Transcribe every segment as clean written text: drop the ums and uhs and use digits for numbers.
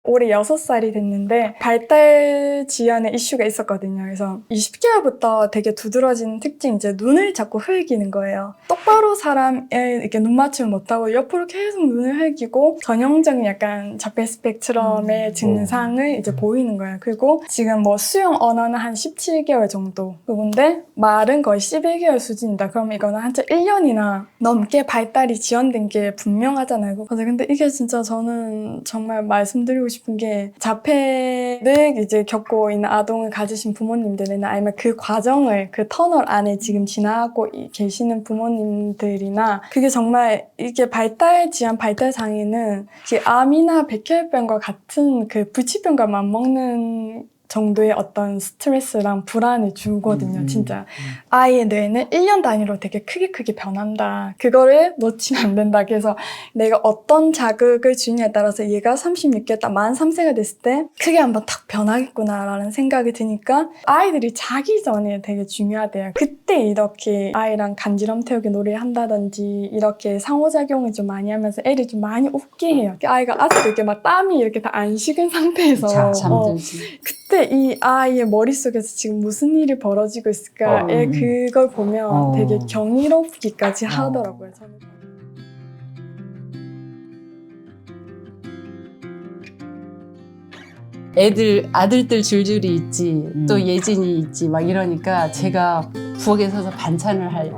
올해 6살이 됐는데 발달 지연의 이슈가 있었거든요. 그래서 20개월부터 되게 두드러진 특징이 이제 눈을 자꾸 흘기는 거예요. 똑바로 사람에 이렇게 눈 맞춤을 못하고 옆으로 계속 눈을 흘기고 전형적인 약간 자폐 스펙트럼의 증상을 이제 보이는 거예요. 그리고 지금 뭐 수용 언어는 한 17개월 정도 그건데 말은 거의 11개월 수준이다. 그럼 이거는 한차 1년이나 넘게 발달이 지연된 게 분명하잖아요. 맞아요. 근데 이게 진짜 저는 정말 말씀드리고 싶은 게 자폐를 이제 겪고 있는 아동을 가지신 부모님들이나 아니면 그 과정을 그 터널 안에 지금 지나고 계시는 부모님들이나 그게 정말 이게 발달 지연 발달 장애는 암이나 백혈병과 같은 그 불치병과 맞먹는 정도의 어떤 스트레스랑 불안을 주거든요, 진짜. 아이의 뇌는 1년 단위로 되게 크게 변한다. 그거를 놓치면 안 된다. 그래서 내가 어떤 자극을 주느냐에 따라서 얘가 36개, 딱 만 3세가 됐을 때 크게 한번 탁 변하겠구나라는 생각이 드니까 아이들이 자기 전에 되게 중요하대요. 그때 이렇게 아이랑 간지럼 태우기 놀이를 한다든지 이렇게 상호작용을 좀 많이 하면서 애를 좀 많이 웃게 해요. 아이가 아직도 이렇게 막 땀이 이렇게 다 안 식은 상태에서 잠들지. 그때 이 아이의 머릿속에서 지금 무슨 일이 벌어지고 있을까에 그걸 보면 되게 경이롭기까지 하더라고요. 저는. 아들들 줄줄이 있지, 또 예진이 있지, 막 이러니까 제가 부엌에 서서 반찬을 할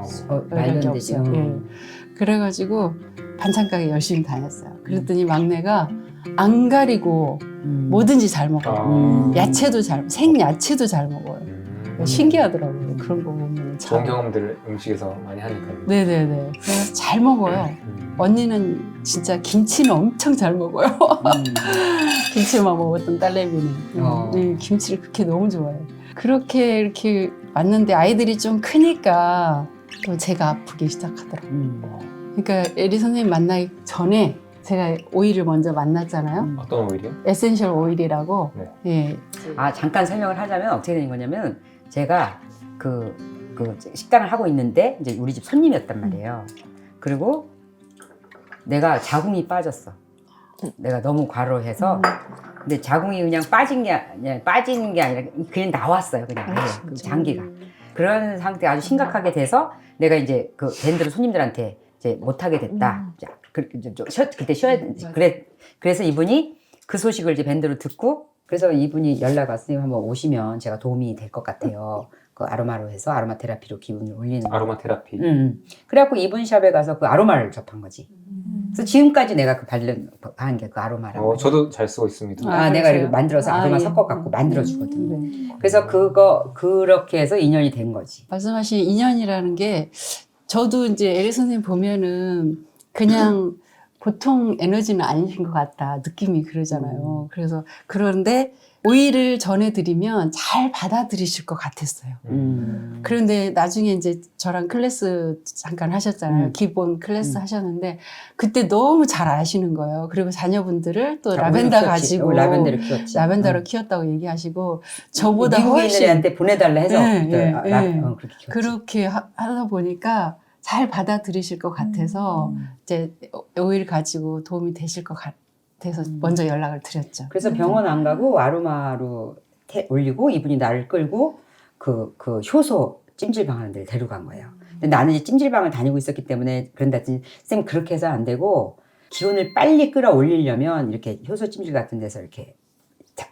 여력이 없어요. 예. 그래가지고 반찬 가게 열심히 다녔어요. 그랬더니 막내가 안 가리고 뭐든지 잘 먹어요. 야채도 생야채도 잘 먹어요. 신기하더라고요. 그런 거 보면. 좋은 경험들을 음식에서 많이 하니까. 네네네. 그래서 잘 먹어요. 언니는 진짜 김치는 엄청 잘 먹어요. 김치만 먹었던 딸내미는. 네, 김치를 그렇게 너무 좋아해요. 그렇게 이렇게 왔는데 아이들이 좀 크니까 또 제가 아프기 시작하더라고요. 그러니까 에리 선생님 만나기 전에 제가 오일을 먼저 만났잖아요. 어떤 오일이요? 에센셜 오일이라고. 네. 예. 잠깐 설명을 하자면 어떻게 된 거냐면 제가 그 식당을 하고 있는데 이제 우리 집 손님이었단 말이에요. 그리고 내가 자궁이 빠졌어. 내가 너무 과로해서. 근데 자궁이 그냥 빠지는 게 아니라 그냥 나왔어요. 그냥 그 장기가. 그런 상태 아주 심각하게 돼서 내가 이제 그 밴드로 손님들한테 이제 못하게 됐다. 그때 쉬어야 돼. 그래서 이분이 그 소식을 이제 밴드로 듣고 그래서 이분이 연락 왔으니 한번 오시면 제가 도움이 될 것 같아요. 그 아로마로 해서 아로마 테라피로 기분을 올리는 거. 아로마 테라피. 그래갖고 이분 샵에 가서 그 아로마를 접한 거지. 그래서 지금까지 내가 그 바른 게 그 아로마라고. 저도 잘 쓰고 있습니다. 내가 이렇게 만들어서 아로마 예. 섞어갖고 만들어주거든. 그래서 그렇게 해서 인연이 된 거지. 말씀하신 인연이라는 게 저도 이제 에리 선생님 보면은 그냥 보통 에너지는 아니신 것 같다. 느낌이 그러잖아요. 그래서 그런데 오일을 전해드리면 잘 받아들이실 것 같았어요. 그런데 나중에 이제 저랑 클래스 잠깐 하셨잖아요. 기본 클래스 하셨는데 그때 너무 잘 아시는 거예요. 그리고 자녀분들을 또 라벤더 가지고 라벤더를 키웠지. 라벤더를 키웠다고 얘기하시고 저보다 미국에 있는 훨씬 애한테 보내달라 해서 그렇게 키웠지. 그렇게 하다 보니까 잘 받아들이실 것 같아서 이제 오일 가지고 도움이 되실 것 같아서 먼저 연락을 드렸죠. 그래서 병원 안 가고 아로마로 올리고 이분이 나를 끌고 그 효소 찜질방 하는 데를 데려간 거예요. 근데 나는 이제 찜질방을 다니고 있었기 때문에 그런다 했더니 쌤 그렇게 해서 안 되고 기운을 빨리 끌어올리려면 이렇게 효소 찜질 같은 데서 이렇게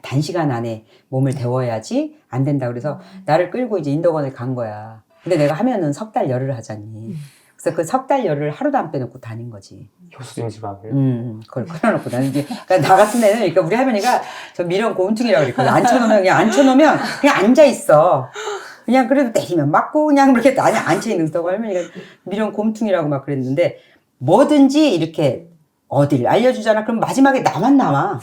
단시간 안에 몸을 데워야지 안 된다. 그래서 나를 끌고 이제 인덕원을 간 거야. 근데 내가 하면은 3달 열을 하자니. 그래서 그 3달 열을 하루도 안 빼놓고 다닌 거지. 효수찜질방을. 그걸 끌어놓고 다니는 게. 그러니까 나 같은 애는, 그러니까 우리 할머니가 저 미련 고운퉁이라고 그랬거든. 앉혀놓으면 그냥 앉아있어. 그냥 그래도 때리면 맞고 그냥 그렇게 앉혀있는 거고 할머니가 미련 고운퉁이라고 막 그랬는데 뭐든지 이렇게 어딜 알려주잖아. 그럼 마지막에 나만 남아.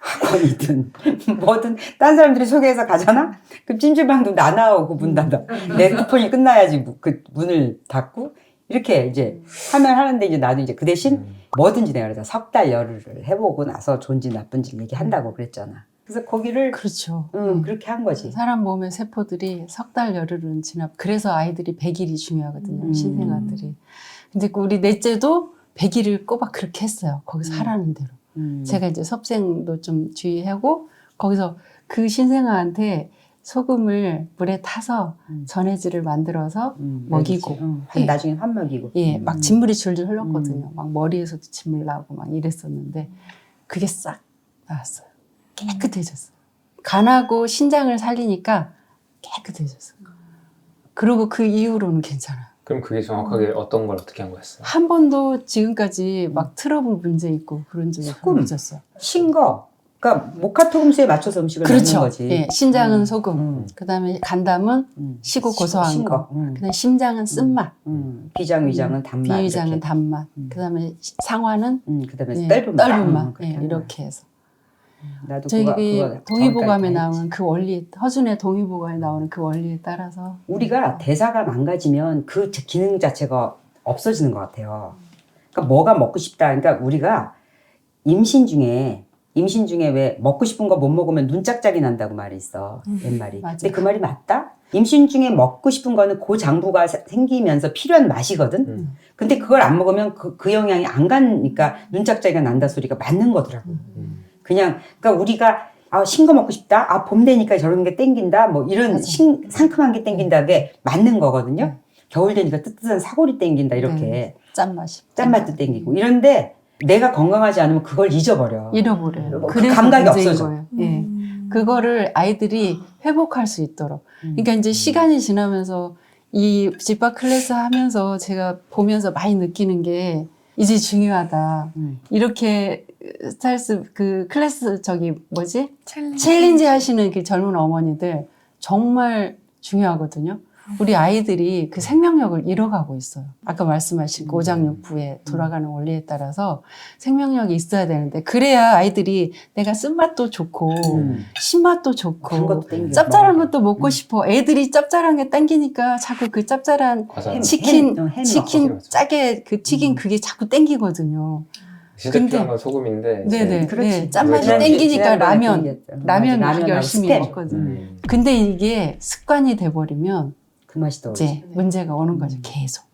학원이든 뭐든 딴 사람들이 소개해서 가잖아? 그럼 찜질방도 나 나오고 문 닫아. 내 쿠폰이 끝나야지 그 문을 닫고 이렇게 이제 하면 하는데 이제 나도 이제 그 대신 뭐든지 내가 그래서 3달 열을 해보고 나서 좋은지 나쁜지 얘기한다고 그랬잖아. 그래서 거기를 그렇죠. 그렇게 한 거지. 사람 몸의 세포들이 3달 열흘은 그래서 아이들이 100일이 중요하거든요. 신생아들이. 근데 우리 넷째도 100일을 꼬박 그렇게 했어요. 거기서 하라는 대로. 제가 이제 섭생도 좀 주의하고 거기서 그 신생아한테 소금을 물에 타서 전해질을 만들어서 먹이고 예. 나중에 한 먹이고 예, 막 진물이 줄줄 흘렀거든요. 막 머리에서도 진물 나고 막 이랬었는데 그게 싹 나왔어요. 깨끗해졌어요. 간하고 신장을 살리니까 깨끗해졌어요. 그리고 그 이후로는 괜찮아요. 그럼 그게 정확하게 어떤 걸 어떻게 한 거였어요? 한 번도 지금까지 막 트러블 문제 있고 그런 적이 소금. 없었어요. 싱거 그러니까 모카토금수에 맞춰서 음식을 넣는 그렇죠. 거지. 예, 신장은 소금, 그다음에 간담은 시고 고소한 싱거. 거, 그다음에 심장은 쓴맛, 비장 위장은 단맛. 비위장은 이렇게. 단맛, 그다음에 상화는 그다음에 예, 떫은 맛. 떫은 맛. 그렇게 예, 하는 거야. 이렇게 해서 나도 저희 그거 동의보감에 전까지 다 나오는 했지. 그 원리, 허준의 동의보감에 나오는 그 원리에 따라서 우리가 대사가 망가지면 그 기능 자체가 없어지는 것 같아요. 그러니까 뭐가 먹고 싶다. 그러니까 우리가 임신 중에 왜 먹고 싶은 거 못 먹으면 눈짝짝이 난다고 말이 있어. 옛말이. 맞아. 근데 그 말이 맞다? 임신 중에 먹고 싶은 거는 고장부가 생기면서 필요한 맛이거든. 근데 그걸 안 먹으면 그 영향이 안 가니까 눈짝짝이가 난다 소리가 맞는 거더라고. 그냥 그러니까 우리가 신 거 먹고 싶다. 봄 되니까 저런 게 땡긴다. 뭐 이런 맞아. 상큼한 게 땡긴다게 맞는 거거든요. 겨울 되니까 뜨뜻한 사골이 땡긴다 이렇게. 네. 짠맛이 짠맛도 땡기고 이런데 내가 건강하지 않으면 그걸 잊어버려. 잃어버려요. 그 그래서 감각이 문제인 없어져. 거예요. 예. 그거를 아이들이 회복할 수 있도록. 그러니까 이제 시간이 지나면서 이 집밥 클래스 하면서 제가 보면서 많이 느끼는 게 이제 중요하다. 이렇게 스타일스 그 클래스 챌린지 하시는 그 젊은 어머니들 정말 중요하거든요. 우리 아이들이 그 생명력을 잃어가고 있어요. 아까 말씀하신 그 오장육부에 돌아가는 원리에 따라서 생명력이 있어야 되는데 그래야 아이들이 내가 쓴맛도 좋고 신맛도 단 좋고 것도 땡겨. 짭짤한 것도 먹고 싶어. 애들이 짭짤한 게 땡기니까 자꾸 그 짭짤한 과자. 치킨 햄 치킨 먹고 짜게 그 튀긴 그게 자꾸 땡기거든요. 진짜 근데- 필요한 건 소금인데. 네네. 그렇지. 네, 짠맛이 지난주에- 땡기니까 지난번에 라면 얘기했죠. 라면 라면하고 열심히 스팸. 먹거든요. 근데 이게 습관이 돼버리면 그 맛이 떠오르지. 이제 문제가 오는 거죠. 계속.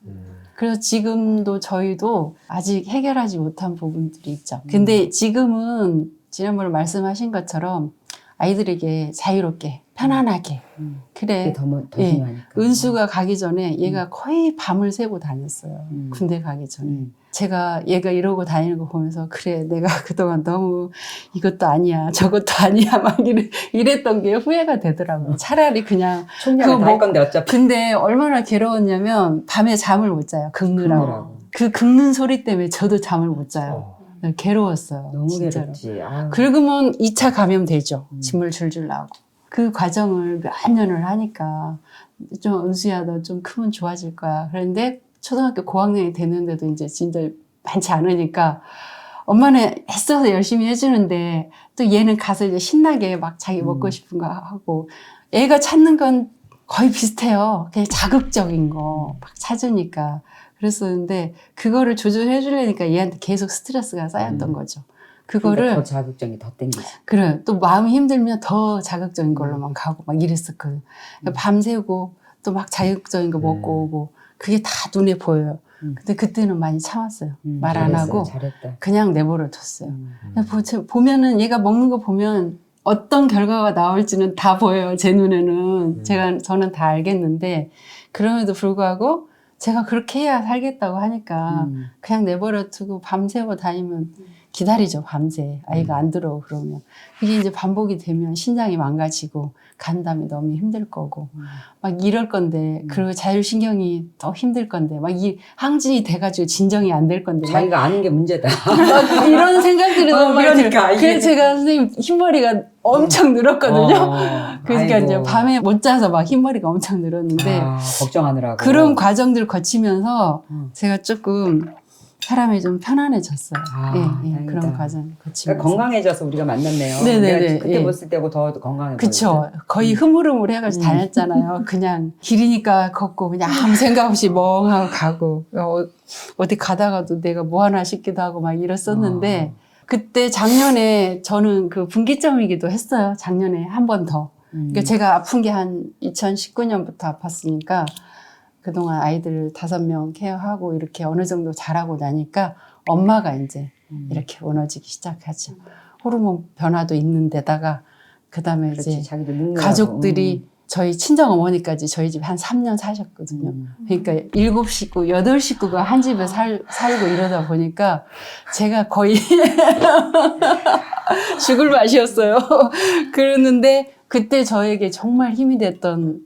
그래서 지금도 저희도 아직 해결하지 못한 부분들이 있죠. 근데 지금은 지난번에 말씀하신 것처럼 아이들에게 자유롭게 편안하게 그래 그게 더 예. 중요하니까. 은수가 가기 전에 얘가 거의 밤을 새고 다녔어요. 군대 가기 전에. 제가 얘가 이러고 다니는 거 보면서 그래 내가 그동안 너무 이것도 아니야 저것도 아니야 막 이랬던 게 후회가 되더라고요. 차라리 그냥 총량을 그거 다할 건데 어차피. 근데 얼마나 괴로웠냐면 밤에 잠을 못 자요. 긁느라고. 긁느라고. 그 긁는 소리 때문에 저도 잠을 못 자요. 괴로웠어요. 너무 진짜로. 괴롭지. 아유. 긁으면 2차 감염 되죠. 진물 줄줄 나고. 그 과정을 몇 년을 하니까 좀 은수야 너 좀 크면 좋아질 거야. 그런데 초등학교 고학년이 됐는데도 이제 진짜 많지 않으니까 엄마는 애써서 열심히 해주는데 또 얘는 가서 이제 신나게 막 자기 먹고 싶은 거 하고 애가 찾는 건 거의 비슷해요. 그냥 자극적인 거 막 찾으니까. 그랬었는데 그거를 조절해 주려니까 얘한테 계속 스트레스가 쌓였던 거죠. 그거를 그러니까 더 자극적인 게 더 땡기지. 그래 또 마음이 힘들면 더 자극적인 걸로만 가고 막 이랬었거든. 그러니까 밤새고 또 막 자극적인 거 먹고 오고 그게 다 눈에 보여요. 근데 그때는 많이 참았어요. 말 안 하고 잘했다. 그냥 내버려 뒀어요. 보면은 얘가 먹는 거 보면 어떤 결과가 나올지는 다 보여요. 제 눈에는 저는 다 알겠는데 그럼에도 불구하고 제가 그렇게 해야 살겠다고 하니까 그냥 내버려 두고 밤새고 다니면 기다리죠. 밤새 아이가 안 들어오고 그러면 이게 이제 반복이 되면 신장이 망가지고 간담이 너무 힘들 거고 막 이럴 건데 그리고 자율신경이 더 힘들 건데 막 이 항진이 돼가지고 진정이 안 될 건데 막 자기가 아는 게 문제다. 막 이런 생각들이 너무 많이 그러니까 들어요. 그래서 제가 선생님 흰머리가 엄청 늘었거든요. 그러니까 아이고. 이제 밤에 못 자서 막 흰머리가 엄청 늘었는데 걱정하느라고. 그런 과정들 거치면서 음. 제가 조금 사람이 좀 편안해졌어요. 예, 다행이다. 그런 과정 거치면서. 그러니까 건강해져서 우리가 만났네요. 네네네, 내가 그때 예. 봤을 때고 더 건강해 그쵸. 거의 흐물흐물 해가지고 다녔잖아요. 그냥 길이니까 걷고 그냥 아무 생각 없이 멍하고 가고 어디 가다가도 내가 뭐 하나 싶기도 하고 막 이랬었는데 그때 작년에 저는 그 분기점이기도 했어요. 작년에 한 번 더. 그러니까 제가 아픈 게 한 2019년부터 아팠으니까 그동안 아이들 5명 케어하고 이렇게 어느 정도 잘하고 나니까 엄마가 이제 이렇게 무너지기 시작하죠. 호르몬 변화도 있는 데다가 그다음에 그렇지, 이제 자기도 늙느라고. 가족들이 저희 친정 어머니까지 저희 집에 한 3년 사셨거든요. 그러니까 7식구, 8식구가 한 집에 살고 이러다 보니까 제가 거의 죽을 맛이었어요. 그랬는데 그때 저에게 정말 힘이 됐던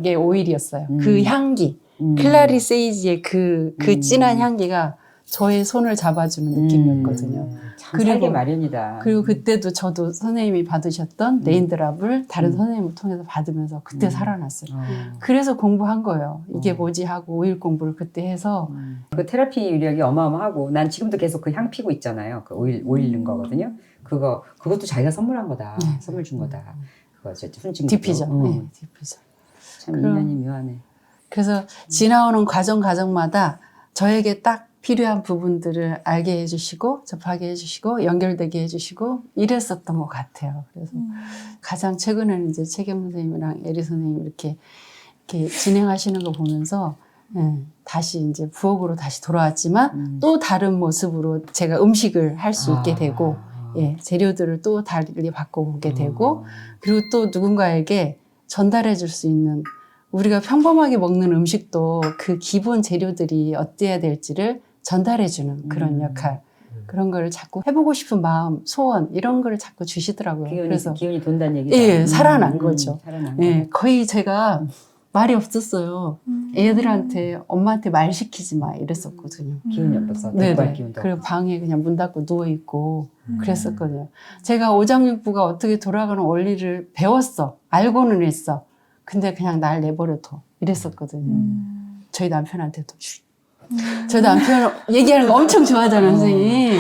게 오일이었어요. 그 향기. 클라리 세이지의 그 진한 향기가 저의 손을 잡아주는 느낌이었거든요. 참 살기 마련이다. 그리고 그때도 저도 선생님이 받으셨던 레인드랍을 다른 선생님을 통해서 받으면서 그때 살아났어요. 그래서 공부한 거예요. 이게 뭐지 하고 오일 공부를 그때 해서 그 테라피 위력이 어마어마하고 난 지금도 계속 그 향 피고 있잖아요. 그 오일 넣은 거거든요. 그것도 자기가 선물한 거다. 선물 준 거다. 그거 순증 디피저. 네, 디피저. 참 인연이 묘하네. 그래서 지나오는 과정마다 저에게 딱 필요한 부분들을 알게 해주시고 접하게 해주시고 연결되게 해주시고 이랬었던 것 같아요. 그래서 가장 최근에는 이제 최경 선생님이랑 에리 선생님 이렇게 진행하시는 거 보면서 다시 이제 부엌으로 다시 돌아왔지만 또 다른 모습으로 제가 음식을 할 수 있게 되고 재료들을 또 달리 바꿔보게 되고 그리고 또 누군가에게 전달해 줄 수 있는 우리가 평범하게 먹는 음식도 그 기본 재료들이 어때야 될지를 전달해주는 그런 역할. 그런 거를 자꾸 해보고 싶은 마음, 소원, 이런 거를 자꾸 주시더라고요. 그래서 기운이 돈다는 얘기죠. 예, 살아난 거죠. 살아난 예, 거. 거의 제가 말이 없었어요. 애들한테, 엄마한테 말 시키지 마, 이랬었거든요. 기운이 없어서. 네네. 대꾸할 기운도 그리고 없고. 방에 그냥 문 닫고 누워있고 그랬었거든요. 제가 오장육부가 어떻게 돌아가는 원리를 배웠어. 알고는 했어. 근데 그냥 날 내버려둬. 이랬었거든요. 저희 남편한테도. 저희 남편 얘기하는 거 엄청 좋아하잖아요, 선생님.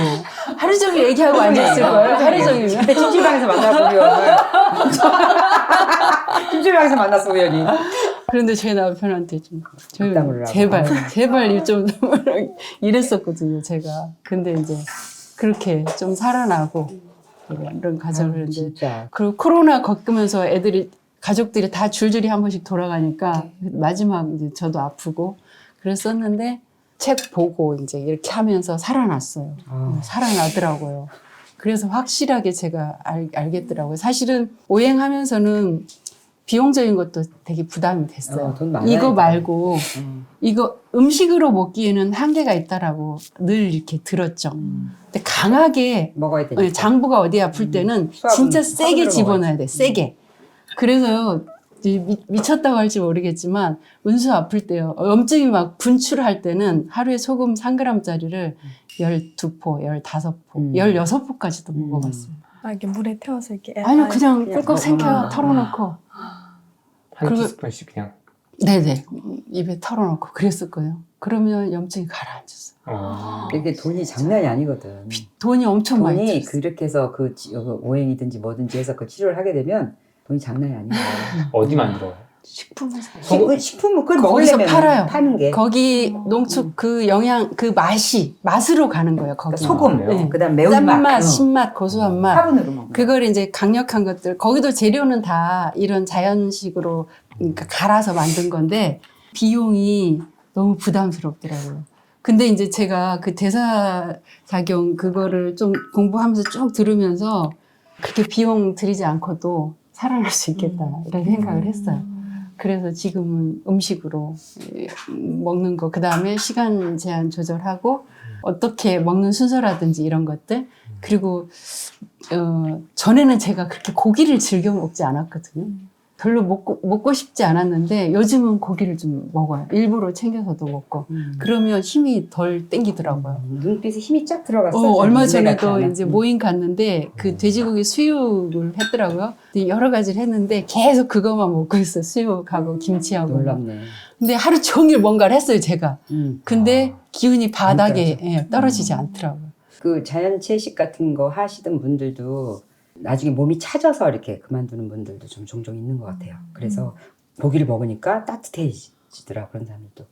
하루 종일 얘기하고 앉아있을 거예요. 하루 종일. 찜질방에서 만나서 우연히. 찜질방에서 만났어 우연히. 그런데 저희 남편한테 좀 뒷담을 제발 일좀 이랬었거든요, 제가. 근데 이제 그렇게 좀 살아나고 이런 과정을 이제 진짜. 그리고 코로나 겪으면서 가족들이 다 줄줄이 한 번씩 돌아가니까 마지막 이제 저도 아프고 그랬었는데 책 보고 이제 이렇게 하면서 살아났어요. 살아나더라고요. 그래서 확실하게 제가 알겠더라고요. 사실은 오행하면서는 비용적인 것도 되게 부담이 됐어요. 돈 많아야 이거 돼. 말고 이거 음식으로 먹기에는 한계가 있다라고 늘 이렇게 들었죠. 근데 강하게 먹어야 되니까. 장부가 어디 아플 때는 수압은 진짜 세게 수압으로 집어넣어야 먹어야지. 돼. 세게. 그래서요. 미쳤다고 할지 모르겠지만 은수 아플 때요. 염증이 막 분출할 때는 하루에 소금 3g짜리를 12포, 15포, 16포까지도 먹어봤어요. 이렇게 물에 태워서 이렇게 아니요, 그냥 꿀꺽 생겨 먹어봐. 털어놓고. 한 그리고- 티스푼씩 그냥. 네네. 입에 털어놓고 그랬었거든요. 그러면 염증이 가라앉았어요. 이게 돈이 장난이 아니거든. 돈이 엄청 많이 돈이 들었어요. 그렇게 해서 그 오행이든지 뭐든지 해서 그 치료를 하게 되면 돈이 장난이 아닌 거예요. 어디 만들어요? 식품에서. 식품은 그걸 거기서 먹으려면 팔아요. 파는 게. 거기 농축 그 영양, 그 맛으로 가는 거예요, 거기. 그러니까 소금, 네. 그다음 매운맛, 짠맛, 신맛, 고소한 맛. 화분으로 먹는 거. 그걸 이제 강력한 것들, 거기도 재료는 다 이런 자연식으로 그러니까 갈아서 만든 건데 비용이 너무 부담스럽더라고요. 근데 이제 제가 그 대사작용 그거를 좀 공부하면서 쭉 들으면서 그렇게 비용 들이지 않고도 살아날 수 있겠다 이런 생각을 했어요. 그래서 지금은 음식으로 먹는 거, 그 다음에 시간 제한 조절하고 어떻게 먹는 순서라든지 이런 것들. 그리고 전에는 제가 그렇게 고기를 즐겨 먹지 않았거든요. 별로 먹고 싶지 않았는데 요즘은 고기를 좀 먹어요. 일부러 챙겨서도 먹고. 그러면 힘이 덜 땡기더라고요. 눈빛에 힘이 쫙 들어갔어. 얼마 전에도 이제 모임 갔는데 그 돼지고기 수육을 했더라고요. 근데 여러 가지를 했는데 계속 그것만 먹고 있어요. 수육하고 김치하고. 놀랍네. 근데 하루 종일 뭔가를 했어요, 제가. 근데 기운이 바닥에 떨어져. 떨어지지 않더라고요. 그 자연 채식 같은 거 하시던 분들도 나중에 몸이 차져서 이렇게 그만두는 분들도 좀 종종 있는 것 같아요. 그래서 고기를 먹으니까 따뜻해지더라 그런 사람들도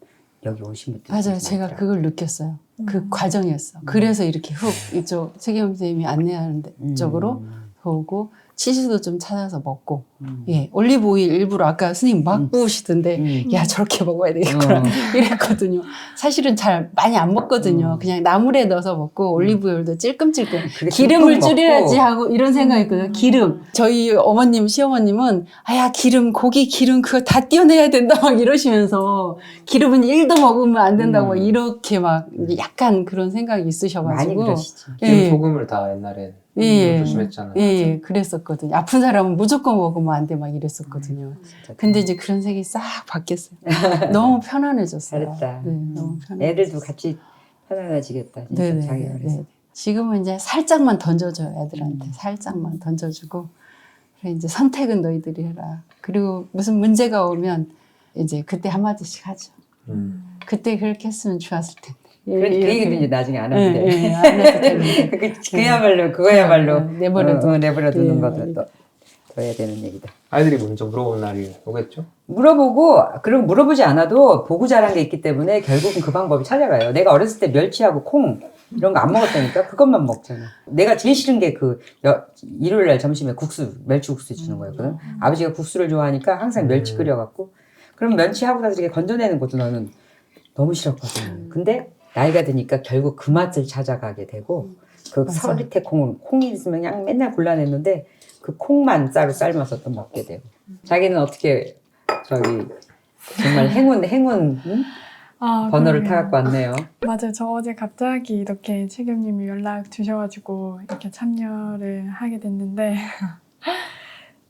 여기 오신 분들. 맞아요. 제가 그걸 느꼈어요. 그 과정이었어. 그래서 이렇게 훅 이쪽 최기영 선생님이 안내하는 쪽으로 보고 치즈도 좀 찾아서 먹고 예 올리브 오일 일부러 아까 스님 막 부으시던데 야 저렇게 먹어야 되겠구나 이랬거든요. 사실은 잘 많이 안 먹거든요. 그냥 나물에 넣어서 먹고 올리브 오일도 찔끔찔끔 그게 기름을 듬뿍 줄여야지 먹고. 하고 이런 생각했거든요. 기름 저희 어머님 시어머님은 아야 기름 고기 기름 그거 다 떼어내야 된다 막 이러시면서 기름은 1도 먹으면 안 된다고 막 이렇게 막 약간 그런 생각이 많이 있으셔가지고 그러시죠. 기름 예. 소금을 다 옛날에 예. 조심했잖아요. 예, 그랬었거든요. 아픈 사람은 무조건 먹으면 안 돼, 막 이랬었거든요. 진짜. 근데 이제 그런 색이 싹 바뀌었어요. 너무 편안해졌어요. 잘했다. 네, 너무 편안해. 애들도 같이 편안해지겠다. 진짜 네네. 자기가 그래서. 지금은 이제 살짝만 던져줘요, 애들한테. 살짝만 던져주고. 그래, 이제 선택은 너희들이 해라. 그리고 무슨 문제가 오면 이제 그때 한마디씩 하죠. 그때 그렇게 했으면 좋았을 텐데. 그 얘기도 이제 나중에 안 하면 돼. 예, 안 해도 되는데. 그야말로 그거야말로 내버려 두는 예. 것도 또 해야 되는 얘기다. 아이들이 먼저 물어보는 날이 오겠죠? 물어보고 그리고 물어보지 않아도 보고 자란 게 있기 때문에 결국은 그 방법이 찾아가요. 내가 어렸을 때 멸치하고 콩 이런 거 안 먹었다니까 그것만 먹잖아. 내가 제일 싫은 게 그 일요일 날 점심에 멸치국수 주는 거였거든. 아버지가 국수를 좋아하니까 항상 멸치 끓여갖고 그럼 멸치하고 나서 이렇게 건져내는 것도 나는 너무 싫었거든. 근데 나이가 드니까 결국 그 맛을 찾아가게 되고 그 맞아. 서리태 콩이 있으면 그냥 맨날 골라냈는데 그 콩만 쌀로 삶아서 또 먹게 되고. 자기는 어떻게 정말 행운 응? 아, 번호를 그러게요. 타갖고 왔네요. 맞아요. 저 어제 갑자기 이렇게 책임님이 연락 주셔가지고 이렇게 참여를 하게 됐는데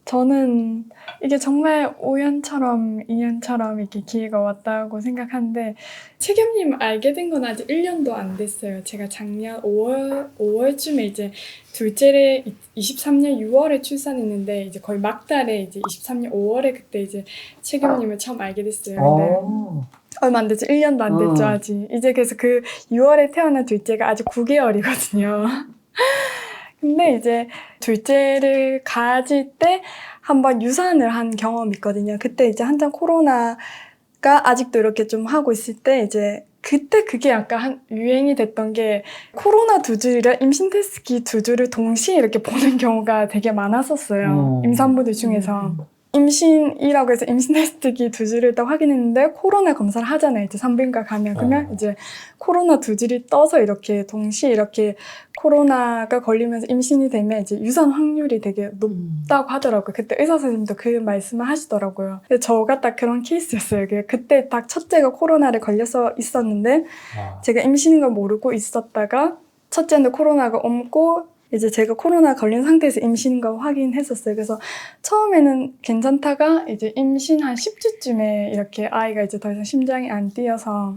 저는 이게 정말 우연처럼 인연처럼 이렇게 기회가 왔다고 생각하는데 책임님 알게 된 건 아직 1년도 안 됐어요. 제가 작년 5월쯤에 이제 둘째를 23년 6월에 출산했는데 이제 거의 막달에 이제 23년 5월에 그때 이제 책임님을 처음 알게 됐어요. 근데 얼마 안 됐죠. 1년도 안 됐죠, 아직. 이제 그래서 그 6월에 태어난 둘째가 아직 9개월이거든요. 근데 이제 둘째를 가질 때 한번 유산을 한 경험이 있거든요. 그때 이제 한창 코로나가 아직도 이렇게 좀 하고 있을 때 이제 그때 그게 약간 유행이 됐던 게 코로나 2주랑 임신 테스트기 2주를 동시에 이렇게 보는 경우가 되게 많았었어요. 임산부들 중에서. 임신이라고 해서 임신 테스트기 2주를 딱 확인했는데 코로나 검사를 하잖아요. 이제 산부인과 가면. 그러면 이제 코로나 2주를 떠서 이렇게 동시에 이렇게 코로나가 걸리면서 임신이 되면 이제 유산 확률이 되게 높다고 하더라고요. 그때 의사 선생님도 그 말씀을 하시더라고요. 근데 저가 딱 그런 케이스였어요. 그때 딱 첫째가 코로나를 걸려서 있었는데 제가 임신인 걸 모르고 있었다가 첫째는 코로나가 옮고 이제 제가 코로나 걸린 상태에서 임신인 걸 확인했었어요. 그래서 처음에는 괜찮다가 이제 임신 한 10주쯤에 이렇게 아이가 이제 더 이상 심장이 안 뛰어서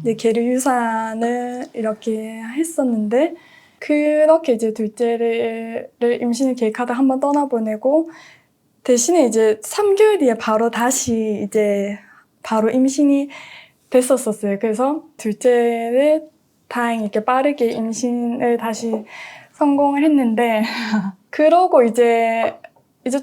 이제 계류 유산을 이렇게 했었는데 그렇게 이제 둘째를 임신을 계획하다 한번 떠나보내고 대신에 이제 3개월 뒤에 바로 다시 이제 바로 임신이 됐었어요. 그래서 둘째를 다행히 이렇게 빠르게 임신을 다시 성공을 했는데 그러고 이제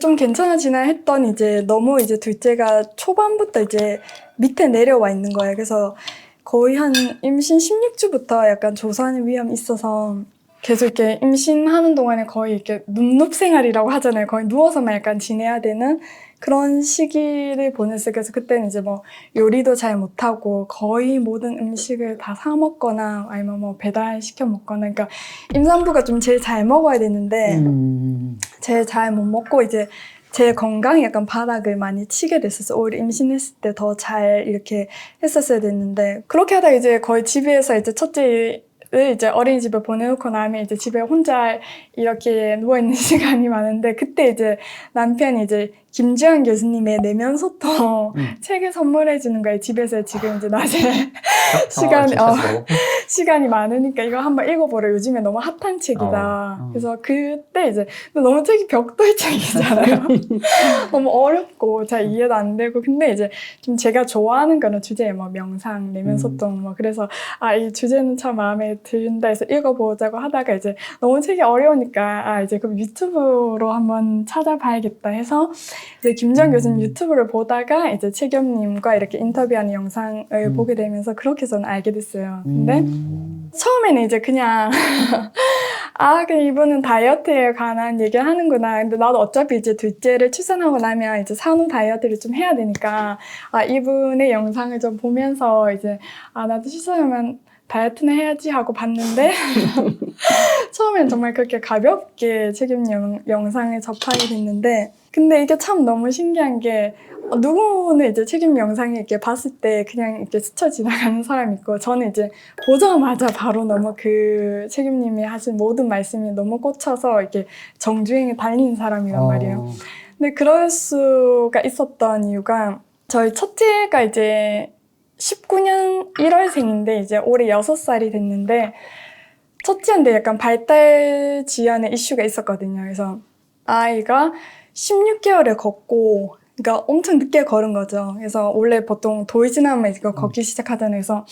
좀 괜찮아지나 했더니 이제 너무 이제 둘째가 초반부터 이제 밑에 내려와 있는 거예요. 그래서 거의 한 임신 16주부터 약간 조산의 위험이 있어서 계속 이렇게 임신하는 동안에 거의 이렇게 눕눕 생활이라고 하잖아요. 거의 누워서만 약간 지내야 되는 그런 시기를 보냈어요. 그래서 그때는 이제 뭐 요리도 잘 못하고 거의 모든 음식을 다 사 먹거나 아니면 뭐 배달 시켜 먹거나 그러니까 임산부가 좀 제일 잘 먹어야 되는데 제일 잘 못 먹고 이제 제 건강이 약간 바닥을 많이 치게 됐었어요. 오히려 임신했을 때 더 잘 이렇게 했었어야 됐는데 그렇게 하다가 이제 거의 집에서 이제 첫째를 이제 어린이집에 보내놓고 나면 이제 집에 혼자 이렇게 누워있는 시간이 많은데 그때 이제 남편이 이제 김주현 교수님의 내면 소통 책을 선물해 주는 거예요. 집에서 지금 이제 낮에 시간이 많으니까 이거 한번 읽어보라. 요즘에 너무 핫한 책이다. 그래서 그때 이제 너무 책이 벽돌 책이잖아요. 너무 어렵고 잘 이해도 안 되고 근데 이제 좀 제가 좋아하는 거는 주제에 뭐 명상, 내면 소통 뭐 그래서 이 주제는 참 마음에 든다 해서 읽어보자고 하다가 이제 너무 책이 어려우니까 이제 그럼 유튜브로 한번 찾아봐야겠다 해서 이제 김주현 교수님 유튜브를 보다가 이제 책임님과 이렇게 인터뷰하는 영상을 보게 되면서 그렇게 저는 알게 됐어요. 근데 처음에는 이제 그냥 그냥 이분은 다이어트에 관한 얘기를 하는구나. 근데 나도 어차피 이제 둘째를 출산하고 나면 이제 산후 다이어트를 좀 해야 되니까, 이분의 영상을 좀 보면서 이제, 나도 출산하면 다이어트는 해야지 하고 봤는데, 처음엔 정말 그렇게 가볍게 책임 영상을 접하게 됐는데, 근데 이게 참 너무 신기한 게, 누구는 이제 책임 영상을 이렇게 봤을 때 그냥 이렇게 스쳐 지나가는 사람이 있고, 저는 이제 보자마자 바로 너무 그 책임님이 하신 모든 말씀이 너무 꽂혀서 이렇게 정주행에 달리는 사람이란 말이에요. 근데 그럴 수가 있었던 이유가, 저희 첫째가 이제 19년 1월생인데 이제 올해 6살이 됐는데, 첫째인데 약간 발달 지연의 이슈가 있었거든요. 그래서 아이가 16개월에 걷고, 그러니까 엄청 늦게 걸은 거죠. 그래서 원래 보통 돌 지나면 이거 걷기 시작하잖아요. 그래서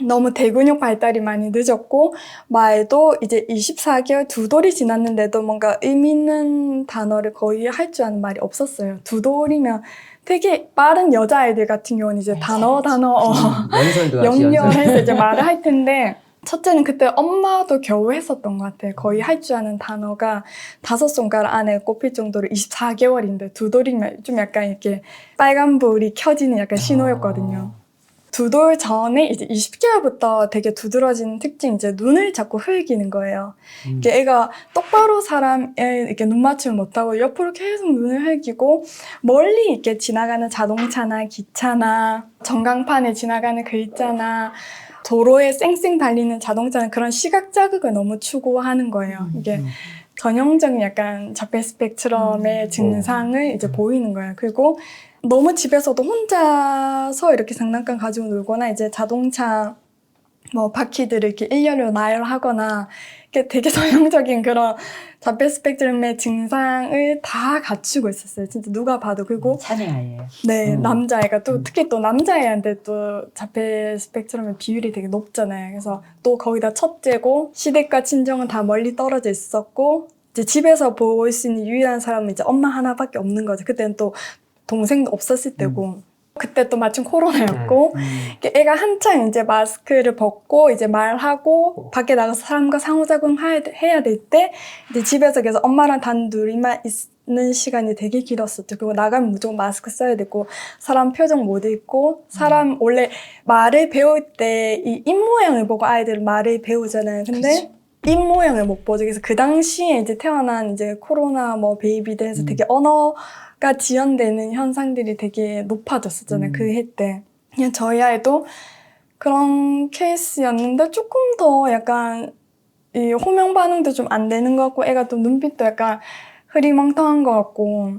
너무 대근육 발달이 많이 늦었고, 말도 이제 24개월 두 돌이 지났는데도 뭔가 의미 있는 단어를 거의 할 줄 아는 말이 없었어요. 두 돌이면 되게 빠른 여자아이들 같은 경우는 이제 단어 연설도 하지, 연결해서 이제 말을 할 텐데, 첫째는 그때 엄마도 겨우 했었던 것 같아요. 거의 할 줄 아는 단어가 5손가락 안에 꼽힐 정도로 24개월인데 두 돌이면 좀 약간 이렇게 빨간불이 켜지는 약간 신호였거든요. 두 돌 전에 이제 20개월부터 되게 두드러진 특징이 이제 눈을 자꾸 흘기는 거예요. 이게 애가 똑바로 사람에 이렇게 눈 맞춤을 못하고 옆으로 계속 눈을 흘기고, 멀리 이렇게 지나가는 자동차나 기차나 전광판에 지나가는 글자나 도로에 쌩쌩 달리는 자동차는 그런 시각 자극을 너무 추구하는 거예요. 이게 전형적인 약간 자폐 스펙트럼의 증상을 이제 보이는 거예요. 그리고 너무 집에서도 혼자서 이렇게 장난감 가지고 놀거나, 이제 자동차 뭐 바퀴들을 이렇게 일렬로 나열하거나, 이게 되게 전형적인 그런 자폐 스펙트럼의 증상을 다 갖추고 있었어요. 진짜 누가 봐도. 그리고 찬양아예요. 네, 남자애가 또 특히 또 남자애한테 또 자폐 스펙트럼의 비율이 되게 높잖아요. 그래서 또 거기다 첫째고, 시댁과 친정은 다 멀리 떨어져 있었고, 이제 집에서 볼 수 있는 유일한 사람은 이제 엄마 하나밖에 없는 거죠. 그때는 또 동생도 없었을 때고, 그때 또 마침 코로나였고, 애가 한창 이제 마스크를 벗고 이제 말하고 밖에 나가서 사람과 상호작용 해야 될 때, 이제 집에서 계속 엄마랑 단둘이만 있는 시간이 되게 길었었죠. 그리고 나가면 무조건 마스크 써야 되고, 사람 표정 못 읽고, 사람 원래 말을 배울 때 이 입모양을 보고 아이들은 말을 배우잖아요. 근데 입 모양을 못 보죠. 그래서 그 당시에 이제 태어난 이제 코로나 뭐 베이비들 해서 되게 언어가 지연되는 현상들이 되게 높아졌었잖아요. 그 해 때. 그냥 저희 아이도 그런 케이스였는데, 조금 더 약간 이 호명 반응도 좀 안 되는 것 같고, 애가 또 눈빛도 약간 흐리멍텅한 것 같고.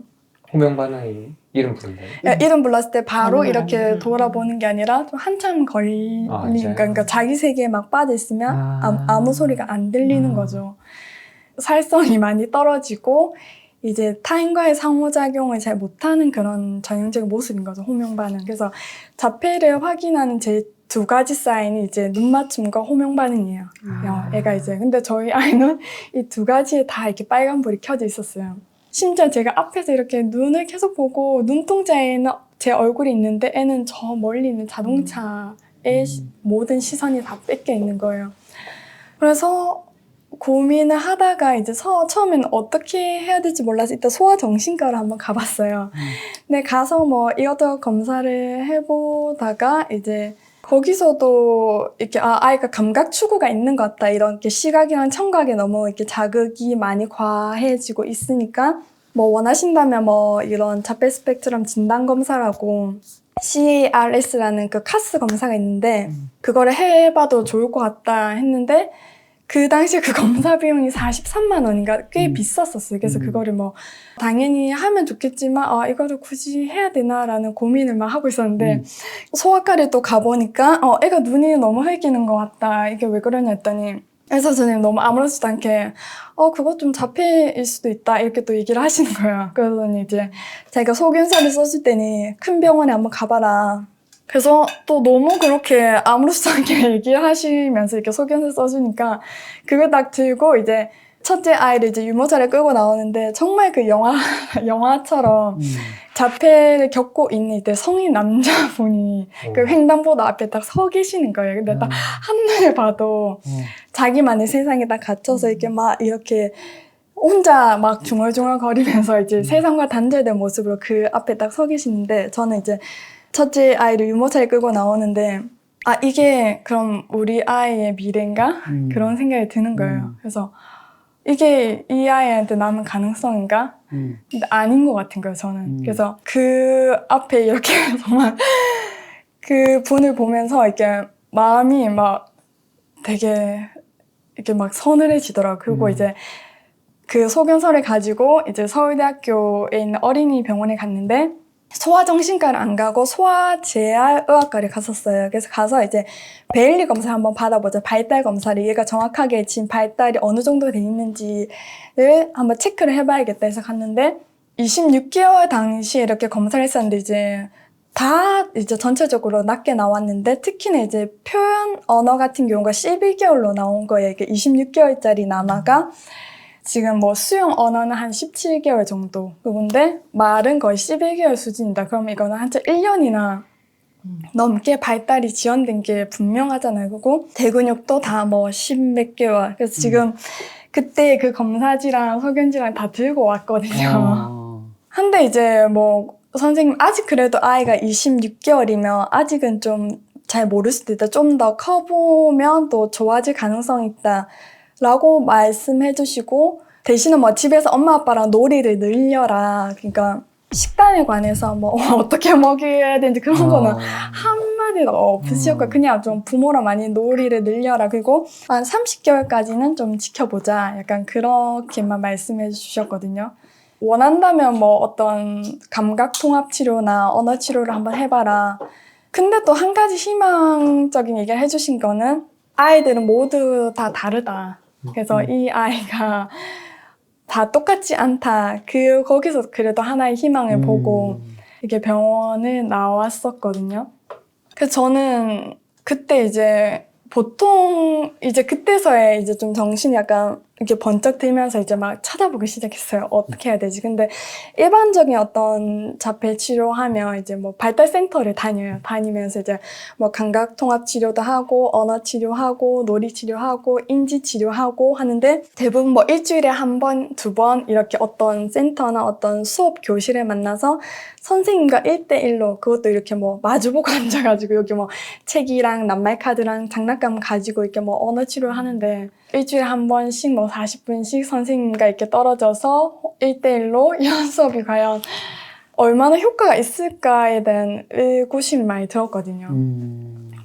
호명 반응이 이름 부른다요? 이름 불렀을 때 바로 반응을 이렇게 하는. 돌아보는 게 아니라 좀 한참 걸리니까, 그러니까 자기 세계에 막 빠져 있으면 아무 소리가 안 들리는 거죠. 살성이 많이 떨어지고, 이제 타인과의 상호작용을 잘 못하는 그런 전형적인 모습인 거죠, 호명 반응. 그래서 자폐를 확인하는 제 2가지 사인이 이제 눈 맞춤과 호명 반응이에요. 애가 이제. 근데 저희 아이는 이 2가지에 다 이렇게 빨간불이 켜져 있었어요. 심지어 제가 앞에서 이렇게 눈을 계속 보고, 눈동자에는 제 얼굴이 있는데 애는 저 멀리 있는 자동차에 모든 시선이 다 뺏겨 있는 거예요. 그래서 고민을 하다가 이제 처음에는 어떻게 해야 될지 몰라서 일단 소아정신과를 한번 가봤어요. 근데 가서 뭐 이것저것 검사를 해보다가 이제 거기서도 이렇게 아이가 감각 추구가 있는 것 같다, 이런 게 시각이랑 청각에 너무 이렇게 자극이 많이 과해지고 있으니까 뭐 원하신다면 뭐 이런 자폐 스펙트럼 진단 검사라고 CARS라는 그 카스 검사가 있는데, 그거를 해봐도 좋을 것 같다 했는데, 그 당시에 그 검사 비용이 43만 원인가 꽤 비쌌었어요. 그래서 그거를 뭐 당연히 하면 좋겠지만 이거를 굳이 해야 되나라는 고민을 막 하고 있었는데, 소아과를 또 가보니까 애가 눈이 너무 흘기는 것 같다, 이게 왜 그러냐 했더니 의사 선생님 너무 아무렇지도 않게 그거 좀 자폐일 수도 있다, 이렇게 또 얘기를 하시는 거예요. 그러더니 이제 자기가 소견서를 써줄 때니 큰 병원에 한번 가봐라. 그래서 또 너무 그렇게 아무렇지도 않게 얘기를 하시면서 이렇게 소견서 써주니까 그걸 딱 들고 이제 첫째 아이를 이제 유모차를 끌고 나오는데 정말 그 영화처럼 자폐를 겪고 있는 이때 성인 남자분이 그 횡단보도 앞에 딱 서 계시는 거예요. 근데 딱 한눈에 봐도 자기만의 세상에 딱 갇혀서 이렇게 막 이렇게 혼자 막 중얼중얼 거리면서 이제 세상과 단절된 모습으로 그 앞에 딱 서 계시는데 저는 이제 첫째 아이를 유모차에 끌고 나오는데 아, 이게 그럼 우리 아이의 미래인가? 그런 생각이 드는 거예요. 그래서 이게 이 아이한테 남은 가능성인가? 근데 아닌 것 같은 거예요, 저는. 그래서 그 앞에 이렇게 정말 그 분을 보면서 이렇게 마음이 막 되게 이렇게 막 서늘해지더라고요. 그리고 이제 그 소견서를 가지고 이제 서울대학교에 있는 어린이 병원에 갔는데 소아정신과를 안 가고 소아재활의학과를 갔었어요. 그래서 가서 이제 베일리 검사 한번 받아보자. 발달 검사를 얘가 정확하게 지금 발달이 어느 정도 돼 있는지를 한번 체크를 해봐야겠다 해서 갔는데 26개월 당시에 이렇게 검사를 했었는데 이제 다 이제 전체적으로 낮게 나왔는데 특히나 이제 표현 언어 같은 경우가 11개월로 나온 거예요. 이게 26개월짜리 남아가 지금 뭐 수용 언어는 한 17개월 정도 그건데 말은 거의 11개월 수준이다. 그럼 이거는 한참 1년이나 넘게 발달이 지연된 게 분명하잖아요. 그리고 대근육도 다 뭐 10몇 개월. 그래서 지금 그때 그 검사지랑 소견지랑 다 들고 왔거든요. 한데 이제 뭐 선생님 아직 그래도 아이가 26개월이면 아직은 좀 잘 모를 수도 있다. 좀 더 커보면 또 좋아질 가능성이 있다. 라고 말씀해 주시고 대신에 뭐 집에서 엄마 아빠랑 놀이를 늘려라. 그러니까 식단에 관해서 뭐 어떻게 먹여야 되는지 그런 거는 한마디도 없으셨고 그냥 좀 부모랑 많이 놀이를 늘려라. 그리고 한 30개월까지는 좀 지켜보자. 약간 그렇게만 말씀해 주셨거든요. 원한다면 뭐 어떤 감각통합치료나 언어치료를 한번 해봐라. 근데 또 한 가지 희망적인 얘기를 해주신 거는 아이들은 모두 다 다르다. 그래서 이 아이가 다 똑같지 않다. 거기서 그래도 하나의 희망을 보고 이렇게 병원에 나왔었거든요. 그래서 저는 그때 이제 보통 이제 그때서야 이제 좀 정신이 약간 이렇게 번쩍 들면서 이제 막 찾아보기 시작했어요. 어떻게 해야 되지? 근데 일반적인 어떤 자폐 치료하면 이제 뭐 발달센터를 다녀요. 다니면서 이제 뭐 감각통합 치료도 하고 언어 치료하고 놀이 치료하고 인지 치료하고 하는데 대부분 뭐 일주일에 한 번, 두 번 이렇게 어떤 센터나 어떤 수업 교실에 만나서 선생님과 1대1로 그것도 이렇게 뭐 마주보고 앉아가지고 여기 뭐 책이랑 낱말카드랑 장난감 가지고 이렇게 뭐 언어 치료를 하는데 일주일에 한 번씩 뭐 40분씩 선생님과 이렇게 떨어져서 1대1로 이런 수업이 과연 얼마나 효과가 있을까에 대한 의구심이 많이 들었거든요.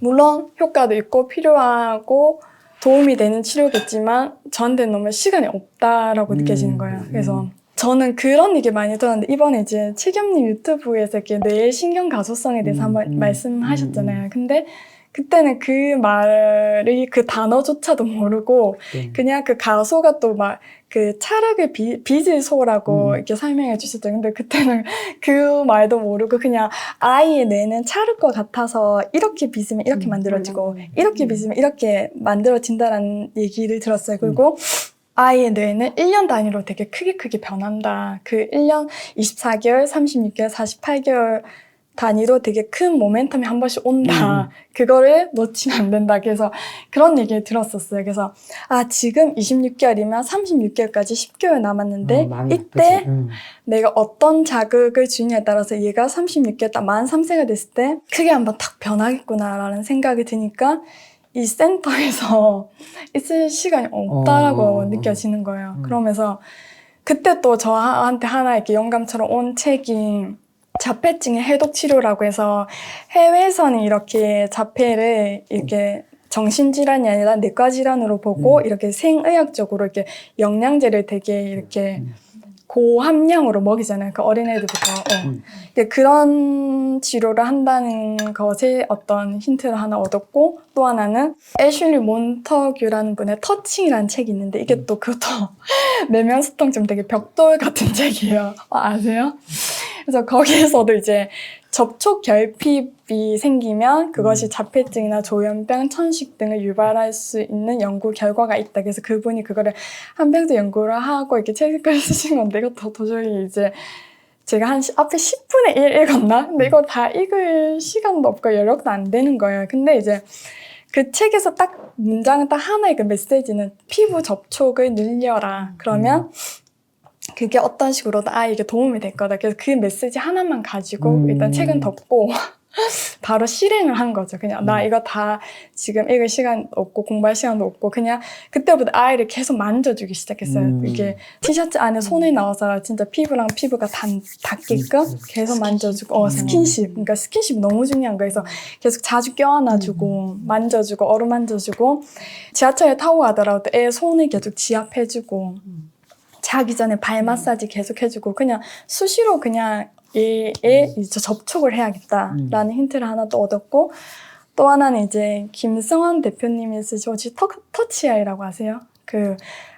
물론 효과도 있고 필요하고 도움이 되는 치료겠지만 저한테는 너무 시간이 없다라고 느껴지는 거예요. 그래서 저는 그런 얘기 많이 들었는데 이번에 이제 최겸님 유튜브에서 이렇게 뇌의 신경 가소성에 대해서 한번 말씀하셨잖아요. 근데 그때는 그 말이 그 단어조차도 모르고 그냥 그 가소가 또 막 그 찰흙을 빚을 소라고 이렇게 설명해 주셨죠. 근데 그때는 그 말도 모르고 그냥 아이의 뇌는 찰흙과 같아서 이렇게 빚으면 이렇게 만들어지고 이렇게 빚으면 이렇게 만들어진다라는 얘기를 들었어요. 그리고 아이의 뇌는 1년 단위로 되게 크게 변한다. 그 1년 24개월, 36개월, 48개월 단위로 되게 큰 모멘텀이 한 번씩 온다. 그거를 놓치면 안 된다. 그래서 그런 얘기를 들었었어요. 그래서 지금 26개월이면 36개월까지 10개월 남았는데 이때 내가 어떤 자극을 주느냐에 따라서 얘가 36개월 딱 만 3세가 됐을 때 크게 한번 탁 변하겠구나라는 생각이 드니까 이 센터에서 있을 시간이 없다라고 느껴지는 거예요. 그러면서 그때 또 저한테 하나 이렇게 영감처럼 온 책이 자폐증의 해독 치료라고 해서 해외에서는 이렇게 자폐를 이렇게 정신질환이 아니라 내과질환으로 보고 이렇게 생의학적으로 이렇게 영양제를 되게 이렇게 고함량으로 먹이잖아요. 그 어린애들부터. 그런 치료를 한다는 것에 어떤 힌트를 하나 얻었고 또 하나는 애슐리 몬터규라는 분의 터칭이라는 책이 있는데 이게 또 그것도 내면 수통 좀 되게 벽돌 같은 책이에요. 아세요? 그래서 거기에서도 이제 접촉 결핍이 생기면 그것이 자폐증이나 조현병, 천식 등을 유발할 수 있는 연구 결과가 있다. 그래서 그분이 그거를 한평생 연구를 하고 이렇게 책을 쓰신 건데 이거 도저히 이제 제가 한 앞에 10분의 1 읽었나? 근데 이거 다 읽을 시간도 없고 여력도 안 되는 거예요. 근데 이제 그 책에서 딱 문장 딱 하나의 그 메시지는 피부 접촉을 늘려라. 그러면 그게 어떤 식으로든 아이에게 도움이 될 거다. 그래서 그 메시지 하나만 가지고 일단 책은 덮고 바로 실행을 한 거죠. 그냥 나 이거 다 지금 읽을 시간 없고 공부할 시간도 없고 그냥 그때부터 아이를 계속 만져주기 시작했어요. 이게 티셔츠 안에 손이 나와서 진짜 피부랑 피부가 닿게끔 계속 만져주고 스킨십. 그러니까 스킨십이 너무 중요한 거예요. 그래서 계속 자주 껴안아주고 만져주고 어루만져주고 지하철에 타고 가더라도 애 손을 계속 지압해주고 자기 전에 발 마사지 계속 해주고 그냥 수시로 그냥 얘 이제 접촉을 해야겠다라는 힌트를 하나 또 얻었고 또 하나는 이제 김승원 대표님이 쓰신 혹시 터치아이라고 아세요? 그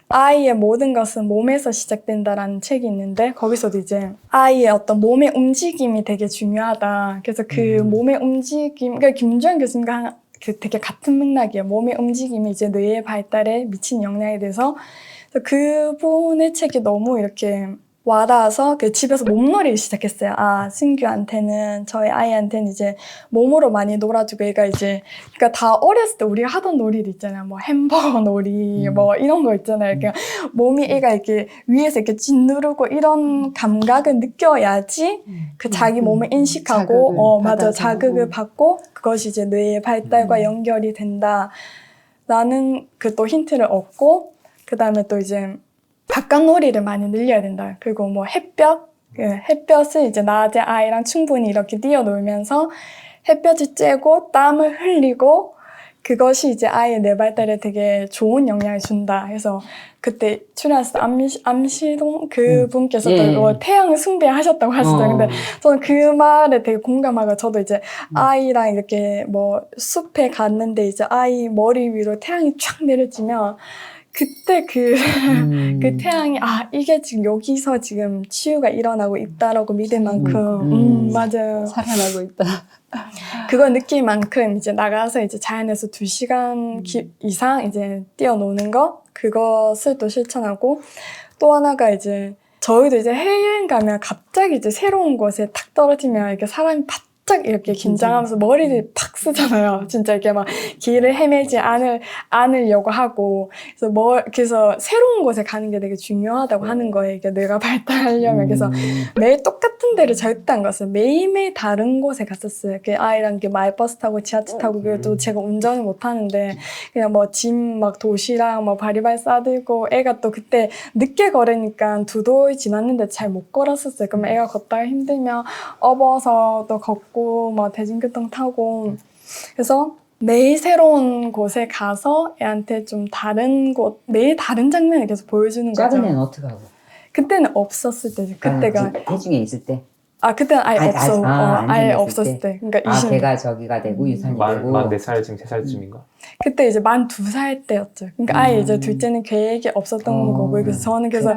아이의 모든 것은 몸에서 시작된다라는 책이 있는데 거기서도 이제 아이의 어떤 몸의 움직임이 되게 중요하다. 그래서 그 몸의 움직임, 그러니까 김주현 교수님과 되게 같은 맥락이에요. 몸의 움직임이 이제 뇌의 발달에 미친 영향에 대해서 그분의 책이 너무 이렇게 와닿아서 그 집에서 몸놀이를 시작했어요. 아, 승규한테는 저희 아이한테는 이제 몸으로 많이 놀아주고 얘가 이제 그러니까 다 어렸을 때 우리가 하던 놀이도 있잖아요. 뭐 햄버거 놀이 뭐 이런 거 있잖아요. 그러니까 몸이 애가 이렇게 위에서 이렇게 짓누르고 이런 감각을 느껴야지 그 자기 몸을 인식하고 맞아 자극을 받고 그것이 이제 뇌의 발달과 연결이 된다라는 그 또 힌트를 얻고 그 다음에 또 이제 바깥놀이를 많이 늘려야 된다. 그리고 뭐 햇볕을 이제 낮에 아이랑 충분히 이렇게 뛰어놀면서 햇볕을 쬐고 땀을 흘리고 그것이 이제 아이의 뇌발달에 되게 좋은 영향을 준다. 해서 그때 출연했을 때 암시동 그분께서도 태양을 숭배하셨다고 하시더라고요. 근데 저는 그 말에 되게 공감하고 저도 이제 아이랑 이렇게 뭐 숲에 갔는데 이제 아이 머리 위로 태양이 쫙 내려지면 그때 그 태양이 이게 지금 여기서 지금 치유가 일어나고 있다라고 믿을 만큼 맞아요. 살아나고 있다. 그걸 느낄 만큼 이제 나가서 이제 자연에서 2시간 이상 이제 뛰어노는 거 그것을 또 실천하고 또 하나가 이제 저희도 이제 해외여행 가면 갑자기 이제 새로운 곳에 탁 떨어지면 이렇게 사람이 바짝 이렇게 긴장하면서 머리를 팍 쓰잖아요. 진짜 이렇게 막 길을 헤매지 않으려고 하고 그래서 새로운 곳에 가는 게 되게 중요하다고 하는 거예요. 이게 뇌가 발달하려면 그래서 매일 똑같은 데를 절대 안 갔어요. 매일매일 다른 곳에 갔었어요. 아이랑 마을버스 타고 지하철 타고 그래도 제가 운전을 못 하는데 그냥 뭐 짐 막 도시락 뭐 바리바리 싸들고 애가 또 그때 늦게 걸으니까 두 돌 지났는데 잘 못 걸었었어요. 그러면 애가 걷다가 힘들면 업어서 또 걷고 뭐 대중교통 타고 그래서 매일 새로운 곳에 가서 애한테 좀 다른 곳 매일 다른 장면을 계속 보여주는 거죠. 작은 애는 어떻게 하고? 그때는 없었을 때죠. 그때가 태중에 있을 때? 그때는 아예 없어. 아예 없었을 때. 때. 그러니까 걔가 저기가 되고 유산이 되고. 만 4살 지금 3살쯤인가? 그때 이제 만 2살 때였죠. 그러니까 아예 이제 둘째는 계획이 없었던 거고 그래서 저는 그래서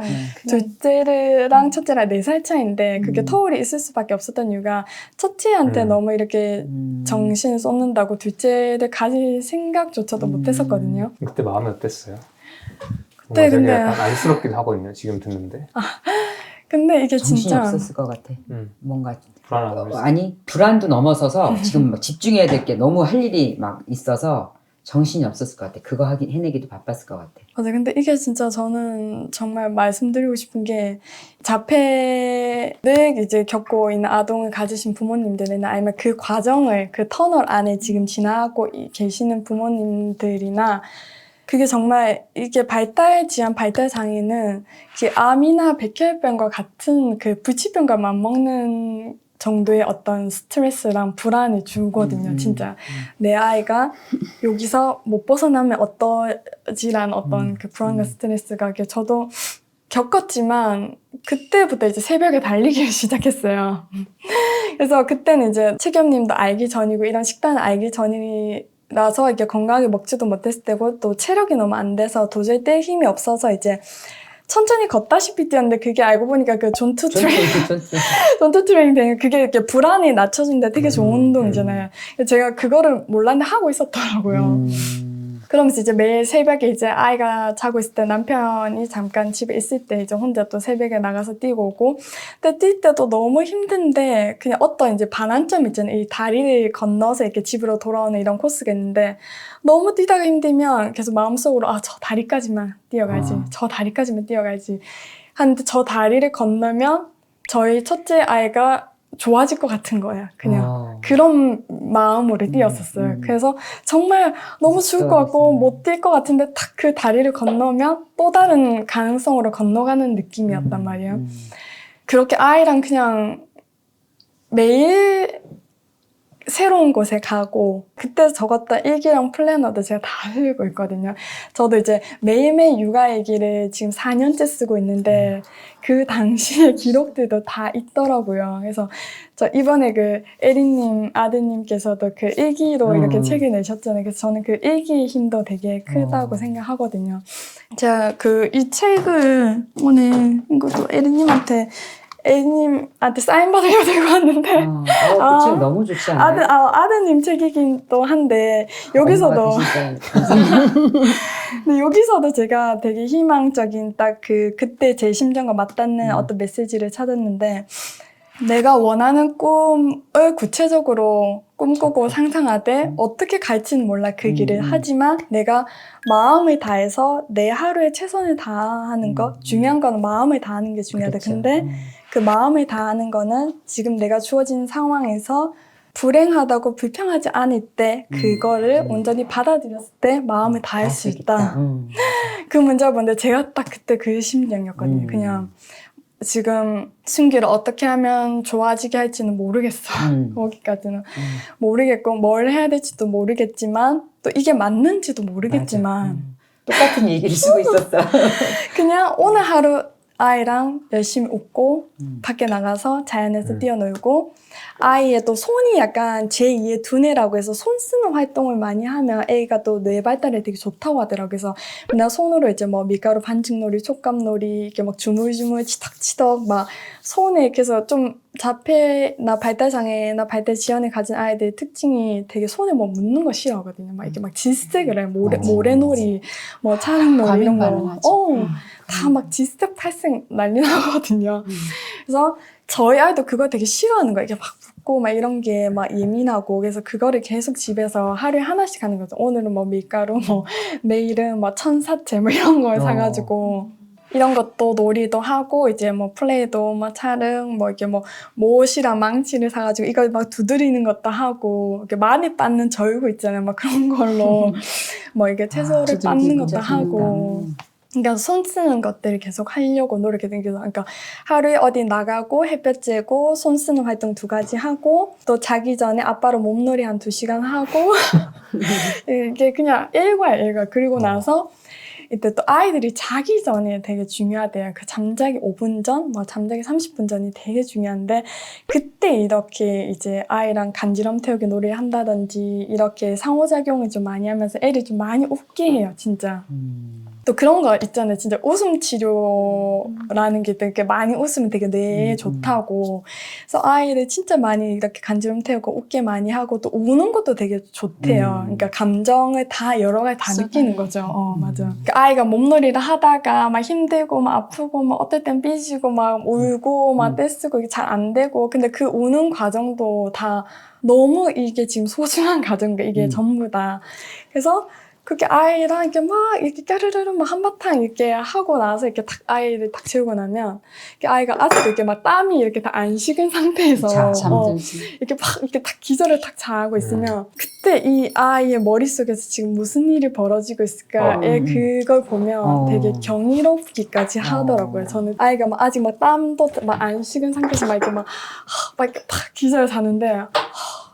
둘째랑 첫째랑 4살 차인데 그게 터울이 있을 수밖에 없었던 이유가 첫째한테 너무 이렇게 정신을 쏟는다고 둘째를 가질 생각조차도 못 했었거든요. 그때 마음이 어땠어요? 그때 근데 약간 안쓰럽기도 하거든요. 지금 듣는데. 근데 이게 정신이 진짜 없었을 것 같아. 뭔가 불안하고 아니 불안도 넘어서서 지금 막 집중해야 될 게 너무 할 일이 막 있어서 정신이 없었을 것 같아. 그거 해내기도 바빴을 것 같아. 맞아. 근데 이게 진짜 저는 정말 말씀드리고 싶은 게 자폐를 이제 겪고 있는 아동을 가지신 부모님들이나 아니면 그 과정을 그 터널 안에 지금 지나고 계시는 부모님들이나 그게 정말 이게 발달 지한 발달 장애는 암이나 백혈병과 같은 그 불치병과 맞먹는 정도의 어떤 스트레스랑 불안을 주거든요. 진짜 내 아이가 여기서 못 벗어나면 어떠지라는 어떤 그 불안과 스트레스가 저도 겪었지만 그때부터 이제 새벽에 달리기를 시작했어요. 그래서 그때는 이제 책임님도 알기 전이고 이런 식단을 알기 전이라서 이렇게 건강하게 먹지도 못했을 때고 또 체력이 너무 안 돼서 도저히 뗄 힘이 없어서 이제 천천히 걷다시피 뛰었는데 그게 알고 보니까 그 존투 트레이닝, 전투. 존투 트레이닝 되는 그게 이렇게 불안이 낮춰준데 되게 좋은 음, 운동이잖아요. 제가 그거를 몰랐는데 하고 있었더라고요. 그러면서 이제 매일 새벽에 이제 아이가 자고 있을 때 남편이 잠깐 집에 있을 때 이제 혼자 또 새벽에 나가서 뛰고 오고 근데 뛸 때도 너무 힘든데 그냥 어떤 이제 반환점 있잖아요. 이 다리를 건너서 이렇게 집으로 돌아오는 이런 코스가 있는데 너무 뛰다가 힘들면 계속 마음속으로 아, 저 다리까지만 뛰어가야지. 저 다리까지만 뛰어가야지. 하는데 저 다리를 건너면 저희 첫째 아이가 좋아질 것 같은 거예요. 그냥 그런 마음으로 뛰었었어요. 그래서 정말 너무 죽을 것 같고 못 뛸 것 같은데 딱 그 다리를 건너면 또 다른 가능성으로 건너가는 느낌이었단 말이에요. 그렇게 아이랑 그냥 매일 새로운 곳에 가고 그때 적었던 일기랑 플래너도 제가 다 쓰고 있거든요. 저도 이제 매일매일 육아일기를 지금 4년째 쓰고 있는데 그 당시의 기록들도 다 있더라고요. 그래서 저 이번에 그 에리님 아드님께서도 그 일기로 이렇게 책을 내셨잖아요. 그래서 저는 그 일기의 힘도 되게 크다고 생각하거든요. 제가 그 이 책을 오늘 이것도 에리님한테 사인 받으려고 들고 왔는데 그 책 너무 좋지 않아요? 아드님 책이긴 또 한데 여기서도 근데 여기서도 제가 되게 희망적인 딱 그때 제 심정과 맞닿는 어떤 메시지를 찾았는데 내가 원하는 꿈을 구체적으로 꿈꾸고 상상하되 어떻게 갈지는 몰라 그 길을 하지만 내가 마음을 다해서 내 하루에 최선을 다하는 것 중요한 거는 마음을 다하는 게 중요하다. 그렇죠. 근데 그 마음을 다하는 거는 지금 내가 주어진 상황에서 불행하다고 불평하지 않을 때 그거를 온전히 받아들였을 때 마음을 다할 수 있다. 그 문제가 뭔데 제가 딱 그때 그 심정이었거든요. 그냥 지금 승기를 어떻게 하면 좋아지게 할지는 모르겠어요. 거기까지는 모르겠고 뭘 해야 될지도 모르겠지만 또 이게 맞는지도 모르겠지만 똑같은 얘기를 쓰고 있었어. 그냥 오늘 하루 아이랑 열심히 웃고 밖에 나가서 자연에서 뛰어놀고 아이의 또 손이 약간 제2의 두뇌라고 해서 손 쓰는 활동을 많이 하면 애가 또 뇌 발달에 되게 좋다고 하더라고요. 그래서 맨날 손으로 이제 뭐 밀가루 반죽놀이, 촉감놀이 이렇게 막 주물주물 치덕치덕 막 손에 이렇게 해서 좀 자폐나 발달장애나 발달지연을 가진 아이들 특징이 되게 손에 뭐 묻는 거 싫어하거든요. 막 이렇게 막 질색을 해. 모래놀이, 뭐 차량놀이 이런 거. 다 막 질색 탈색 난리 나거든요. 그래서 저희 아이도 그걸 되게 싫어하는 거예요. 이게 막 붓고 막 이런 게 막 예민하고 그래서 그거를 계속 집에서 하루에 하나씩 하는 거죠. 오늘은 뭐 밀가루, 뭐 내일은 뭐 천사채 뭐 이런 걸 사가지고 이런 것도 놀이도 하고 이제 뭐 플레이도 뭐 촬영 뭐 이렇게 뭐 못이랑 망치를 사가지고 이걸 막 두드리는 것도 하고 이렇게 많이 빻는 절구 있잖아요. 막 그런 걸로 뭐 이게 채소를 빻는 것도 하고. 그러니까 손 쓰는 것들을 계속 하려고 노력해요. 그러니까 하루에 어디 나가고 햇볕 쬐고 손 쓰는 활동 2가지 하고 또 자기 전에 아빠로 몸놀이 한 2시간 하고 이게 그냥 일과야. 그리고 나서 이때 또 아이들이 자기 전에 되게 중요하대요. 그 잠자기 5분 전, 뭐 잠자기 30분 전이 되게 중요한데 그때 이렇게 이제 아이랑 간지럼 태우기 놀이를 한다든지 이렇게 상호작용을 좀 많이 하면서 애를 좀 많이 웃게 해요, 진짜. 또 그런 거 있잖아요. 진짜 웃음 치료라는 게 되게 많이 웃으면 되게 뇌에 좋다고. 그래서 아이를 진짜 많이 이렇게 간지럼 태우고 웃게 많이 하고 또 우는 것도 되게 좋대요. 그러니까 감정을 다 여러 가지 다 느끼는 거죠. 맞아. 그러니까 아이가 몸놀이를 하다가 막 힘들고 막 아프고 막 어떨 땐 삐지고 막 울고 막 떼쓰고 이게 잘 안 되고 근데 그 우는 과정도 다 너무 이게 지금 소중한 과정인가 이게 전부 다. 그래서 그렇게 아이랑 이렇게 막 이렇게 까르르르 막 한바탕 이렇게 하고 나서 이렇게 탁 아이를 탁 재우고 나면 이렇게 아이가 아직도 이렇게 막 땀이 이렇게 다 안 식은 상태에서 잠들지. 이렇게 막 이렇게 탁 기절을 탁 잘하고 있으면 그때 이 아이의 머릿속에서 지금 무슨 일이 벌어지고 있을까에 그걸 보면 되게 경이롭기까지 하더라고요. 저는 아이가 막 아직 막 땀도 막 안 식은 상태에서 막 이렇게 막 이렇게 탁 기절 자는데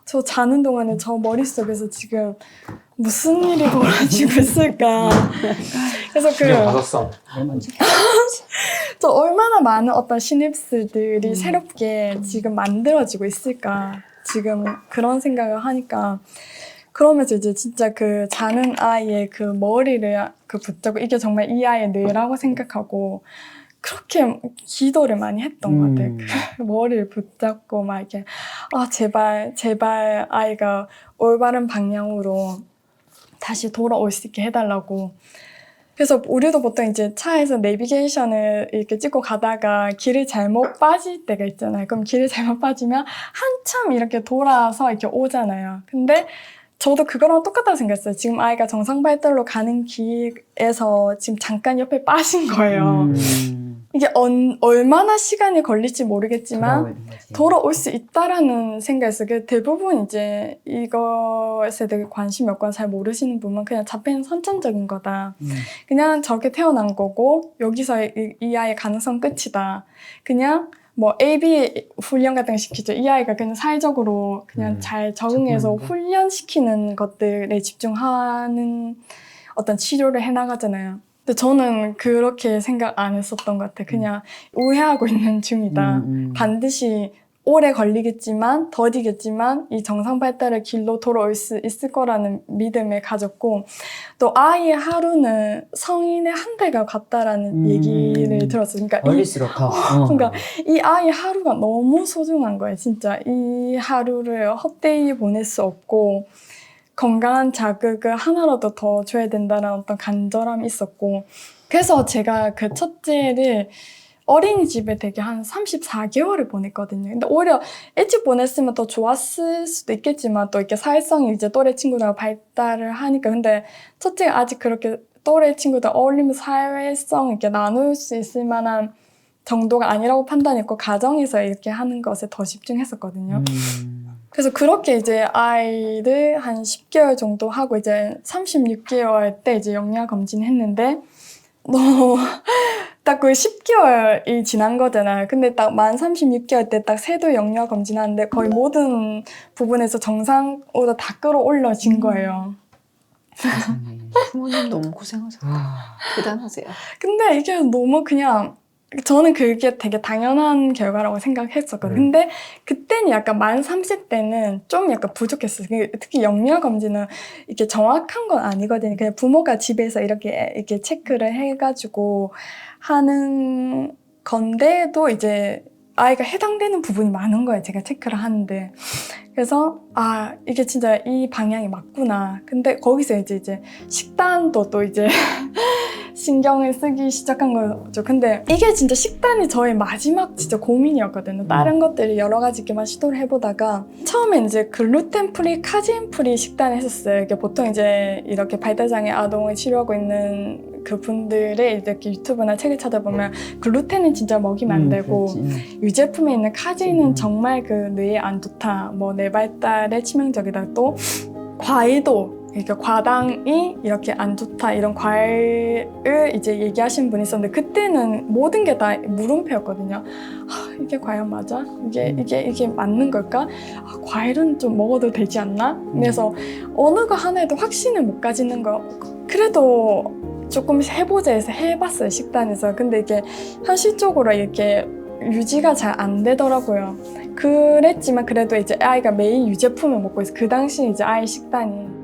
저 자는 동안에 저 머릿속에서 지금 무슨 일이 벌어지고 있을까. 그래서 다섯성. 저 얼마나 많은 어떤 신입스들이 새롭게 지금 만들어지고 있을까. 지금 그런 생각을 하니까 그러면서 이제 진짜 그 자는 아이의 그 머리를 그 붙잡고 이게 정말 이 아이의 뇌라고 생각하고 그렇게 기도를 많이 했던 것 같아요. 그 머리를 붙잡고 막 이렇게 제발 아이가 올바른 방향으로 다시 돌아올 수 있게 해달라고. 그래서 우리도 보통 이제 차에서 내비게이션을 이렇게 찍고 가다가 길을 잘못 빠질 때가 있잖아요. 그럼 길을 잘못 빠지면 한참 이렇게 돌아서 이렇게 오잖아요. 근데 저도 그거랑 똑같다고 생각했어요. 지금 아이가 정상 발달로 가는 길에서 지금 잠깐 옆에 빠진 거예요. 이게 얼마나 시간이 걸릴지 모르겠지만 돌아올 수 있다라는 생각에서 대부분 이제 이것에 대해 관심이 없거나 잘 모르시는 분은 그냥 자폐는 선천적인 거다. 그냥 저게 태어난 거고 여기서 이 아이의 가능성 끝이다. 그냥 뭐 AB 훈련 같은 거 시키죠. 이 아이가 그냥 사회적으로 그냥 잘 적응해서 훈련시키는 것들에 집중하는 어떤 치료를 해나가잖아요. 근데 저는 그렇게 생각 안 했었던 것 같아요. 그냥 우회하고 있는 중이다. 반드시 오래 걸리겠지만 더디겠지만 이 정상 발달의 길로 돌아올 수 있을 거라는 믿음을 가졌고 또 아이의 하루는 성인의 한 달과 같다라는 얘기를 들었어요. 그러니까 어릴수록 더. 그러니까 이 아이의 하루가 너무 소중한 거예요. 진짜 이 하루를 헛되이 보낼 수 없고 건강한 자극을 하나라도 더 줘야 된다는 어떤 간절함이 있었고 그래서 제가 그 첫째를 어린이집에 되게 한 34개월을 보냈거든요. 근데 오히려 일찍 보냈으면 더 좋았을 수도 있겠지만 또 이렇게 사회성이 이제 또래 친구들하고 발달을 하니까 근데 첫째가 아직 그렇게 또래 친구들 어울리면서 사회성 이렇게 나눌 수 있을 만한 정도가 아니라고 판단했고 가정에서 이렇게 하는 것에 더 집중했었거든요. 그래서 그렇게 이제 아이를 한 10개월 정도 하고 이제 36개월 때 이제 영양 검진했는데 딱 그 10개월이 지난 거잖아요. 근데 딱 만 36개월 때 딱 세도 영양 검진하는데 거의 모든 부분에서 정상으로 다 끌어올려진 거예요. 부모님 너무 고생하셨다. 대단하세요. 근데 이게 너무 그냥 저는 그게 되게 당연한 결과라고 생각했었거든요. 근데 그때는 약간 만 30대는 좀 약간 부족했어요. 특히 영유아 검진은 이렇게 정확한 건 아니거든요. 그냥 부모가 집에서 이렇게 체크를 해가지고 하는 건데도 이제 아이가 해당되는 부분이 많은 거예요. 제가 체크를 하는데. 그래서 이게 진짜 이 방향이 맞구나. 근데 거기서 이제 식단도 또 이제 신경을 쓰기 시작한 거죠. 근데 이게 진짜 식단이 저의 마지막 진짜 고민이었거든요. 다른 것들을 여러 가지 이렇게만 시도를 해보다가 처음엔 이제 글루텐 프리, 카제인 프리 식단을 했었어요. 이게 보통 이제 이렇게 발달장애 아동을 치료하고 있는 그 분들의 이렇게 유튜브나 책을 찾아보면 글루텐은 진짜 먹이면 안 되고 유제품에 있는 카제인은 정말 그 뇌에 안 좋다. 뭐 뇌 발달에 치명적이다. 또 과일도 그러니까 과당이 이렇게 안 좋다 이런 과일을 이제 얘기하신 분이 있었는데 그때는 모든 게 다 물음표였거든요. 이게 과연 맞아? 이게 맞는 걸까? 과일은 좀 먹어도 되지 않나? 그래서 어느 거 하나에도 확신을 못 가지는 거 그래도 조금 해보자 해서 해봤어요, 식단에서. 근데 이게 현실적으로 이렇게 유지가 잘 안 되더라고요. 그랬지만 그래도 이제 아이가 매일 유제품을 먹고 있어요. 그 당시 이제 아이 식단이